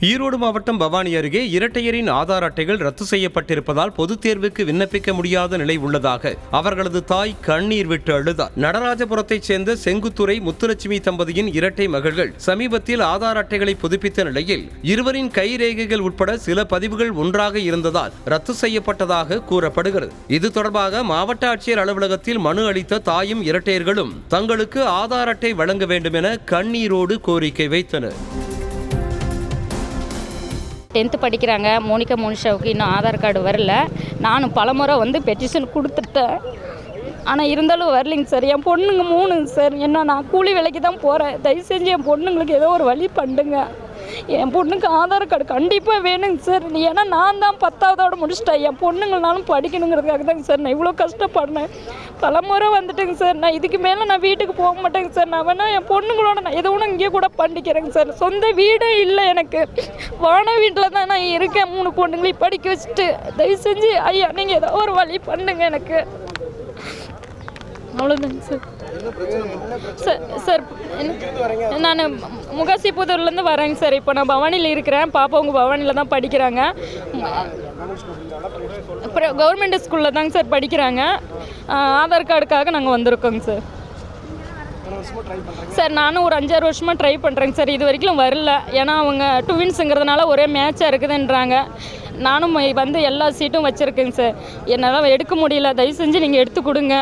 ஈரோடு மாவட்டம் பவானி அருகே இரட்டையரின் ஆதார் அட்டைகள் ரத்து செய்யப்பட்டிருப்பதால் பொதுத் தேர்வுக்கு விண்ணப்பிக்க முடியாத நிலை உள்ளதாக அவர்களது தாய் கண்ணீர் விட்டு அழுதார். நடராஜபுரத்தைச் சேர்ந்த செங்குத்துறை முத்துலட்சுமி தம்பதியின் இரட்டை மகள்கள் சமீபத்தில் ஆதார் அட்டைகளை புதுப்பித்த நிலையில் இருவரின் கைரேகைகள் உட்பட சில பதிவுகள் ஒன்றாக இருந்ததால் ரத்து செய்யப்பட்டதாக கூறப்படுகிறது. இது தொடர்பாக மாவட்ட ஆட்சியர் அலுவலகத்தில் மனு அளித்த தாயும் இரட்டையர்களும் தங்களுக்கு ஆதார் அட்டை வழங்க வேண்டும் என கண்ணீரோடு கோரிக்கை வைத்தனர். 10th படிக்கிறாங்க. மோனிஷாவுக்கு இன்னும் ஆதார் கார்டு வரல. நானும் பலமுறை பெட்டிஷன் கொடுத்துட்டேன். ஆனால் இருந்தாலும் வரலைங்க சார். என் பொண்ணுங்க 3 சார். என்ன நான் கூலி வேலைக்கு தான் போகிறேன். தயவு செஞ்சு என் பொண்ணுங்களுக்கு ஏதோ ஒரு வழி பண்ணுங்க. என் பொண்ணுக்கு ஆதார் கார்டு கண்டிப்பாக வேணுங்க சார். ஏன்னா நான் தான் 10ஆவதோடு முடிச்சிட்டேன். என் பொண்ணுங்களாலும் படிக்கணுங்கிறதுக்காக தாங்க சார் நான் இவ்வளோ கஷ்டப்படுறேன். பலமுறை வந்துட்டேங்க சார். நான் இதுக்கு மேலே நான் வீட்டுக்கு போக மாட்டேங்க சார். நான் வேணால் என் பொண்ணுங்களோட நான் எதோ ஒன்று இங்கே கூட பண்ணிக்கிறேங்க சார். சொந்த வீடே இல்லை எனக்கு. வாடகை வீட்டில் தான் நான் இருக்கேன். 3 பொண்ணுங்களையும் படிக்க வச்சுட்டு தயவு செஞ்சு ஐயா நீங்கள் ஏதோ ஒரு வழி பண்ணுங்க எனக்கு. அவ்வளோதாங்க சார். சார் நான் முகாசிபுதூர்லேருந்து வரேங்க சார். இப்போ நான் பவானியில் இருக்கிறேன். பாப்பா உங்கள் பவானியில் தான் படிக்கிறாங்க. அப்புறம் கவர்மெண்ட் ஸ்கூலில் தாங்க சார் படிக்கிறாங்க. ஆதார் கார்டுக்காக நாங்கள் வந்திருக்கோங்க சார். சார் நானும் ஒரு 5-6 வருஷமாக ட்ரை பண்ணுறேங்க சார். இது வரைக்கும் வரல. ஏன்னா அவங்க ட்வின்ஸுங்கிறதுனால ஒரே மேட்சாக இருக்குதுன்றாங்க. நானும் எல்லா சீட்டும் வச்சுருக்கேங்க சார். என்னால் எடுக்க முடியல. தயவு செஞ்சு நீங்கள் எடுத்து கொடுங்க.